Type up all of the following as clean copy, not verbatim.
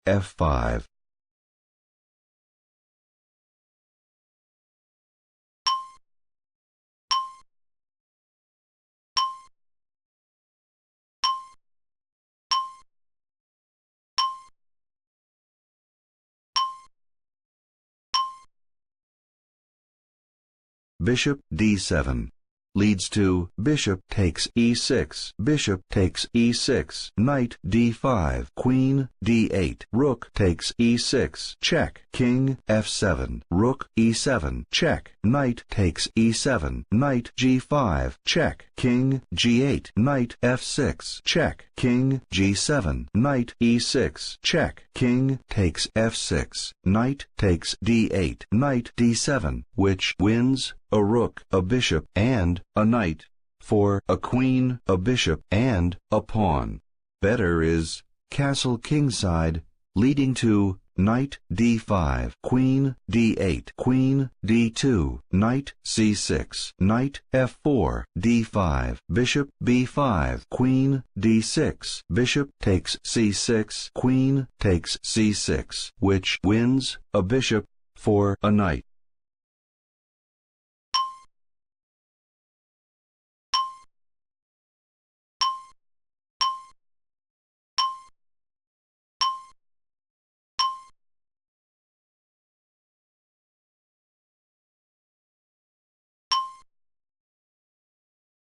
f5. Bishop d7 leads to bishop takes e6, bishop takes e6, knight d5, queen d8, rook takes e6, check, king f7, rook e7, check, knight takes e7, knight g5, check, king g8, knight f6, check, king g7, knight e6, check, king takes f6, knight takes d8, knight d7, which wins a rook, a bishop, and a knight, for a queen, a bishop, and a pawn. Better is castle kingside, leading to knight d5, queen d8, queen d2, knight c6, knight f4, d5, bishop b5, queen d6, bishop takes c6, queen takes c6, which wins a bishop for a knight.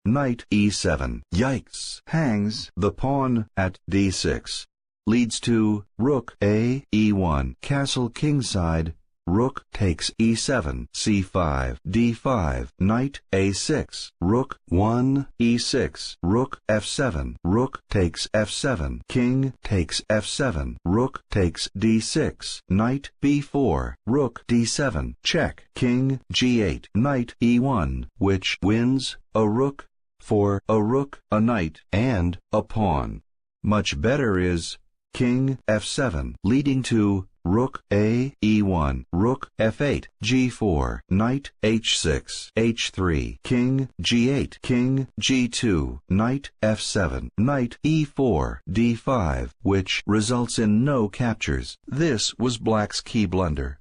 Knight e7, yikes, hangs the pawn at d6, leads to rook a e1, castle kingside, rook takes e7, c5, d5, knight a6, rook 1, e6, rook f7, rook takes f7, king takes f7, rook takes d6, knight b4, rook d7, check, king g8, knight e1, which wins a rook for a rook, a knight, and a pawn. Much better is king f7, leading to rook a e1, rook f8, g4, knight h6, h3, king g8, king g2, knight f7, knight e4, d5, which results in no captures. This was Black's key blunder.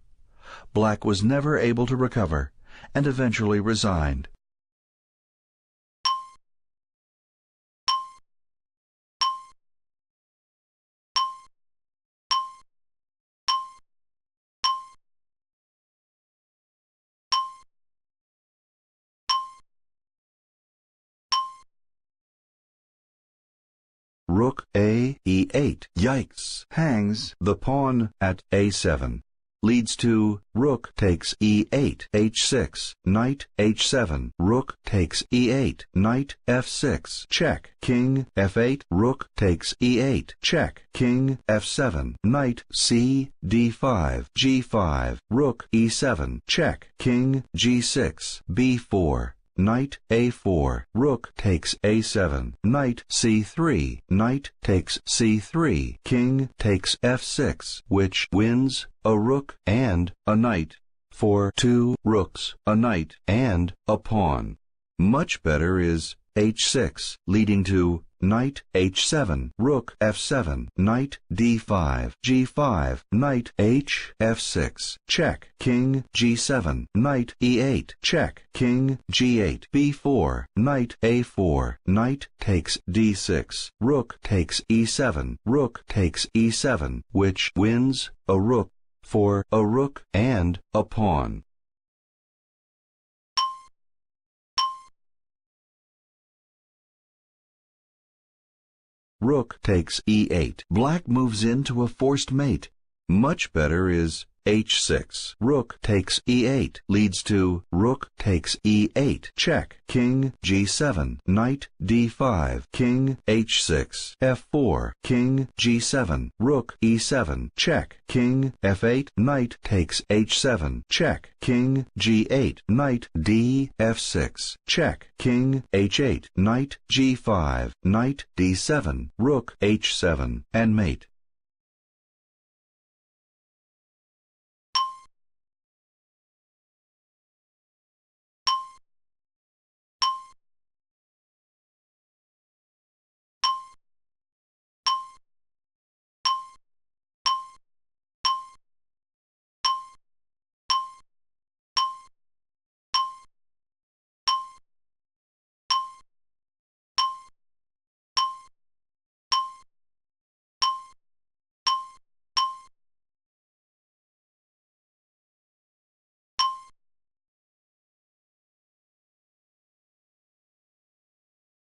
Black was never able to recover and eventually resigned. Rook a e8, yikes, hangs the pawn at a7, leads to rook takes e8, h6, knight h7, rook takes e8, knight f6, check, king f8, rook takes e8, check, king f7, knight c d5, g5, rook e7, check, king g6, b4, knight a4, rook takes a7, knight c3, knight takes c3, king takes f6, which wins a rook and a knight, for 2 rooks, a knight, and a pawn. Much better is h6, leading to knight h7, rook f7, knight d5, g5, knight h f6, check, king g7, knight e8, check, king g8, b4, knight a4, knight takes d6, rook takes e7, rook takes e7, which wins a rook for a rook and a pawn. Rook takes e8. Black moves into a forced mate. Much better is h6. Rook takes e8 leads to rook takes e8, check, king g7, knight d5, king h6, f4, king g7, rook e7, check, king f8, knight takes h7, check, king g8, knight d f6, check, king h8, knight g5, knight d7, rook h7, and mate.